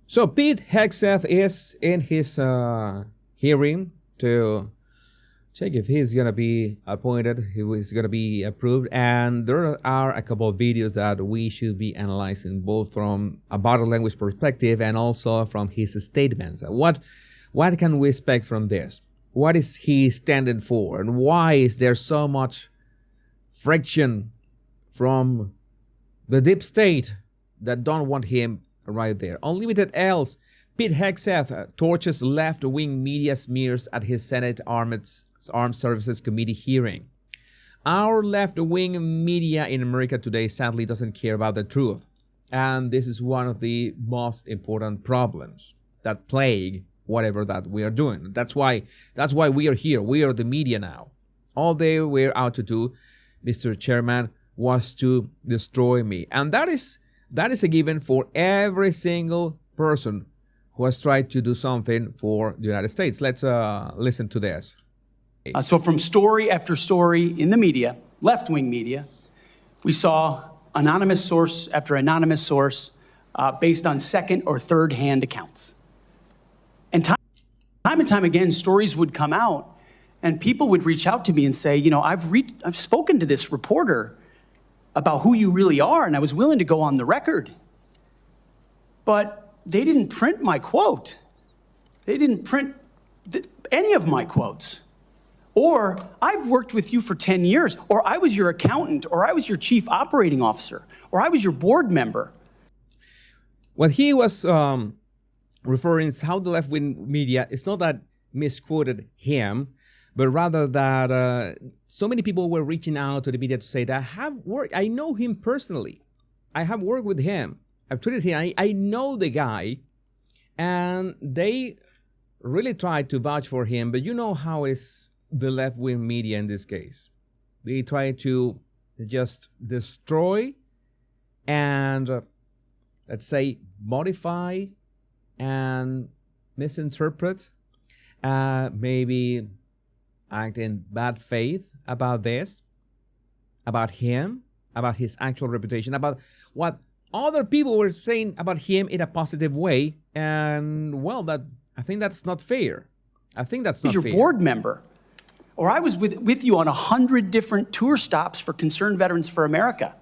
So Pete Hegseth is in his hearing to check if he's going to be appointed, he's going to be approved. And there are a couple of videos that we should be analyzing, both from a body language perspective and also from his statements. What can we expect from this? What is he standing for? And why is there so much friction from the deep state that don't want him right there? Unlimited else, Pete Hegseth torches left-wing media smears at his Senate Armed Services Committee hearing. Our left-wing media in America today sadly doesn't care about the truth. And this is one of the most important problems that plague whatever that we are doing. That's why we are here. We are the media now. All they were out to do, Mr. Chairman, was to destroy me. And that is a given for every single person who has tried to do something for the United States. Let's listen to this. So from story after story in the media, left-wing media, we saw anonymous source after anonymous source based on second or third-hand accounts. And time and time again, stories would come out and people would reach out to me and say, you know, I've spoken to this reporter about who you really are, and I was willing to go on the record. But they didn't print my quote. They didn't print any of my quotes. Or, I've worked with you for 10 years, or I was your accountant, or I was your chief operating officer, or I was your board member. What he was referring to how the left-wing media, it's not that misquoted him, but rather that so many people were reaching out to the media to say that I know him personally. I have worked with him. I've treated him. I know the guy. And they really tried to vouch for him. But you know how is the left-wing media in this case. They try to just destroy and, let's say, modify and misinterpret, maybe act in bad faith about this, about him, about his actual reputation, about what other people were saying about him in a positive way. And well, I think that's not fair. I think that's not fair. Your board member, or I was with you on 100 different tour stops for Concerned Veterans for America.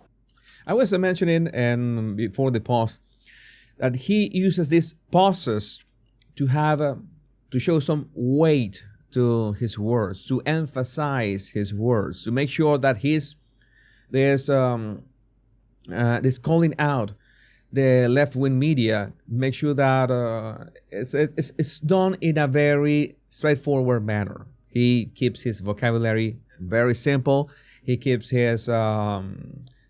I was mentioning, and before the pause, that he uses these pauses to have to show some weight to his words, to emphasize his words, to make sure that there's calling out the left-wing media, make sure that it's done in a very straightforward manner. He keeps his vocabulary very simple. He keeps his, let's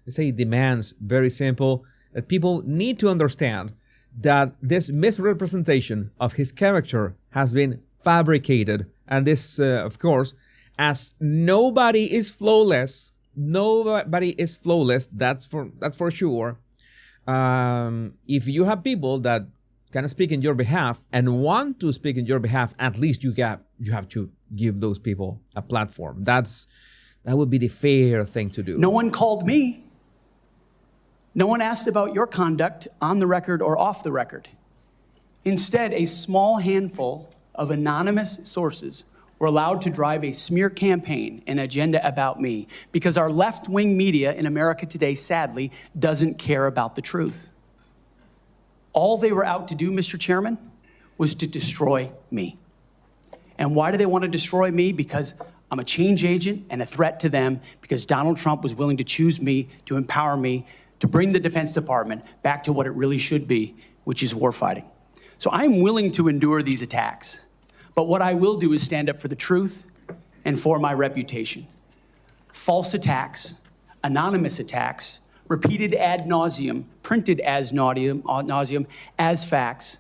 say, demands very simple. That people need to understand that this misrepresentation of his character has been fabricated. And this, of course, as nobody is flawless, that's for sure. If you have people that can speak in your behalf and want to speak in your behalf, at least you have to give those people a platform. That would be the fair thing to do. No one called me. No one asked about your conduct on the record or off the record. Instead, a small handful of anonymous sources were allowed to drive a smear campaign, an agenda about me, because our left-wing media in America today, sadly, doesn't care about the truth. All they were out to do, Mr. Chairman, was to destroy me. And why do they want to destroy me? Because I'm a change agent and a threat to them, because Donald Trump was willing to choose me, to empower me, to bring the Defense Department back to what it really should be, which is warfighting. So I'm willing to endure these attacks. But what I will do is stand up for the truth and for my reputation. False attacks, anonymous attacks, repeated ad nauseum, printed as nauseum, as facts.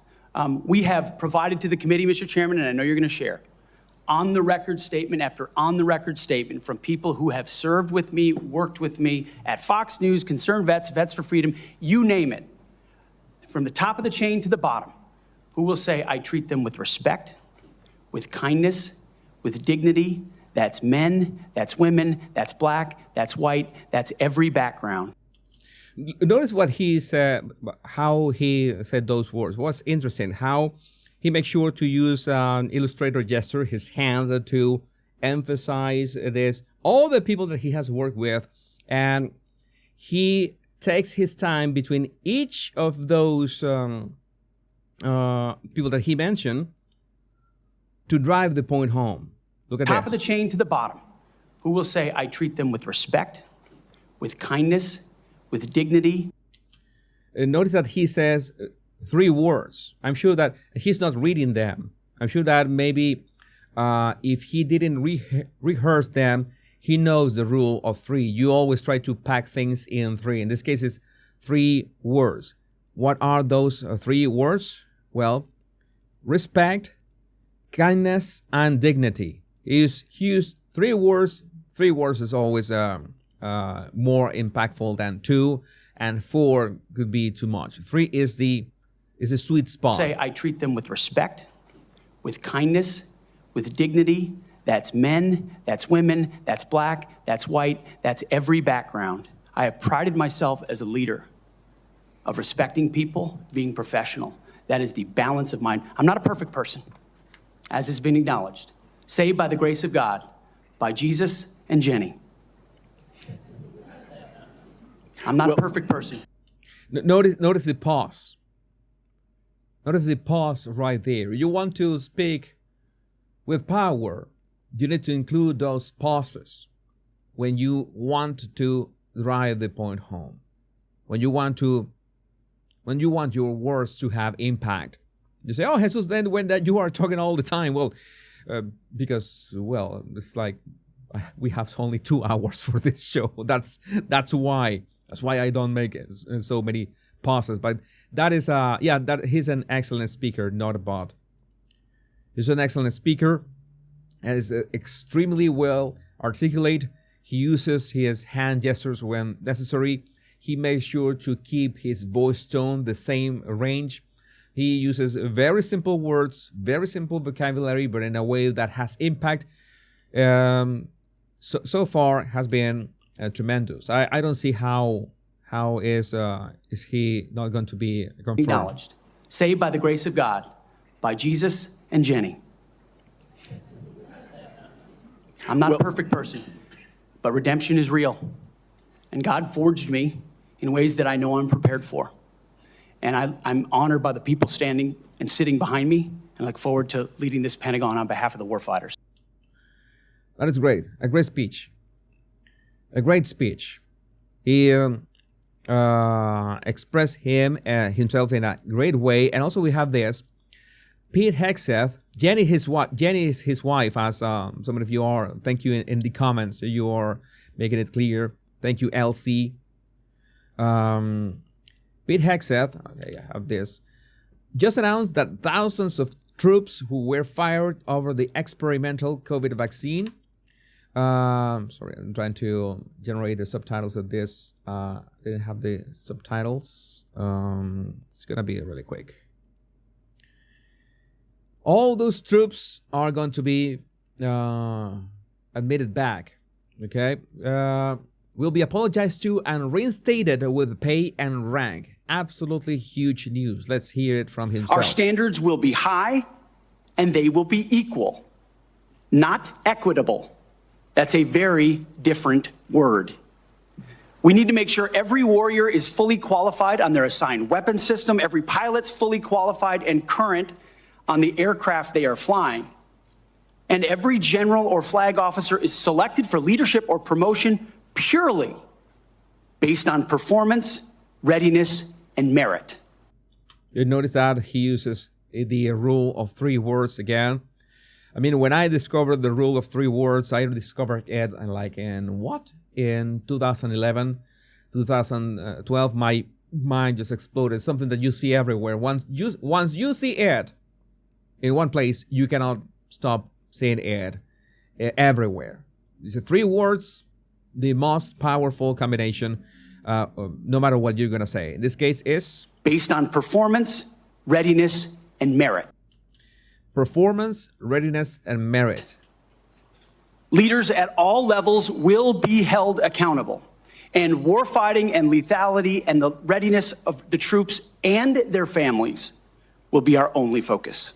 We have provided to the committee, Mr. Chairman, and I know you're going to share, on-the-record statement after on-the-record statement from people who have served with me, worked with me at Fox News, Concerned Vets, Vets for Freedom, you name it, from the top of the chain to the bottom, who will say, I treat them with respect, with kindness, with dignity. That's men, that's women, that's black, that's white, that's every background. Notice what he said, how he said those words. What's interesting, how he makes sure to use an illustrator gesture, his hand, to emphasize this. All the people that he has worked with, and he takes his time between each of those people that he mentioned to drive the point home. Look at Top of the chain to the bottom, who will say, I treat them with respect, with kindness, with dignity. Notice that he says 3 words. I'm sure that he's not reading them. I'm sure that maybe if he didn't rehearse them, he knows the rule of 3. You always try to pack things in 3. In this case, it's 3 words. What are those 3 words? Well, respect, kindness, and dignity. He used 3 words. 3 words is always more impactful than 2, and 4 could be too much. 3 is a sweet spot. Say, I treat them with respect, with kindness, with dignity. That's men, that's women, that's black, that's white, that's every background. I have prided myself as a leader of respecting people, being professional. That is the balance of mine. I'm not a perfect person, as has been acknowledged. Saved by the grace of God, by Jesus and Jenny. I'm not a perfect person. Notice the pause. Notice the pause right there. You want to speak with power, you need to include those pauses when you want to drive the point home. When you want your words to have impact. You say, oh, Jesus, then when that you are talking all the time. Well, because it's like we have only 2 hours for this show. That's why I don't make so many pauses. But that is that he's an excellent speaker, not a bot. He's an excellent speaker and is extremely well articulate. He uses his hand gestures when necessary. He makes sure to keep his voice tone the same range. He uses very simple words, very simple vocabulary, but in a way that has impact. So far has been tremendous. I don't see how is he not going to be confirmed. Acknowledged. Saved by the grace of God, by Jesus and Jenny. I'm not a perfect person, but redemption is real. And God forged me in ways that I know I'm prepared for. And I'm honored by the people standing and sitting behind me, and look forward to leading this Pentagon on behalf of the warfighters. That is great. A great speech. A great speech. He expressed himself in a great way. And also we have this. Pete Hegseth, Jenny is his wife, as some of you are. Thank you in the comments. You are making it clear. Thank you, LC. Pete Hegseth, okay, I have this, just announced that thousands of troops who were fired over the experimental COVID vaccine. Sorry, I'm trying to generate the subtitles of this. Didn't have the subtitles. It's going to be really quick. All those troops are going to be admitted back, okay? Will be apologized to and reinstated with pay and rank. Absolutely huge news. Let's hear it from himself. Our standards will be high and they will be equal, not equitable. That's a very different word. We need to make sure every warrior is fully qualified on their assigned weapon system, every pilot's fully qualified and current on the aircraft they are flying, and every general or flag officer is selected for leadership or promotion purely based on performance, readiness, and merit. You notice that he uses the rule of 3 words again. I mean, when I discovered the rule of 3 words, I discovered it in 2011, 2012, my mind just exploded. Something that you see everywhere. Once you see it in one place, you cannot stop seeing it everywhere. These are 3 words, the most powerful combination, no matter what you're going to say. In this case is based on performance, readiness, and merit. Performance, readiness, and merit. Leaders at all levels will be held accountable, and warfighting and lethality and the readiness of the troops and their families will be our only focus.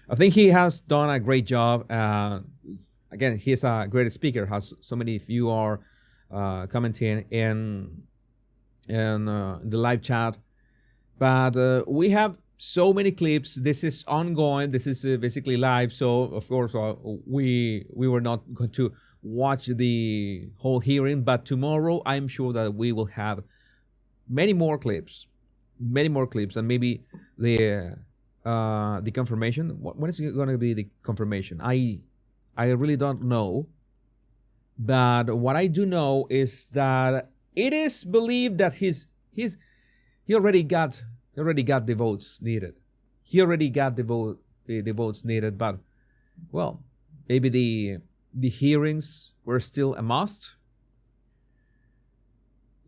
I think he has done a great job. Again, he's a great speaker. Has so many of you are commenting in the live chat, but we have so many clips. This is ongoing. This is basically live. So of course we were not going to watch the whole hearing, but tomorrow I'm sure that we will have many more clips, and maybe the confirmation. When is it going to be the confirmation? I really don't know, but what I do know is that it is believed that he already got the votes needed. He already got the votes needed, but well, maybe the hearings were still a must.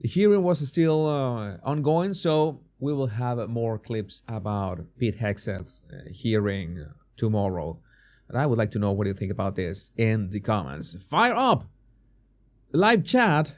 The hearing was still ongoing, so we will have more clips about Pete Hegseth's hearing tomorrow. And I would like to know what you think about this in the comments. Fire up! Live chat.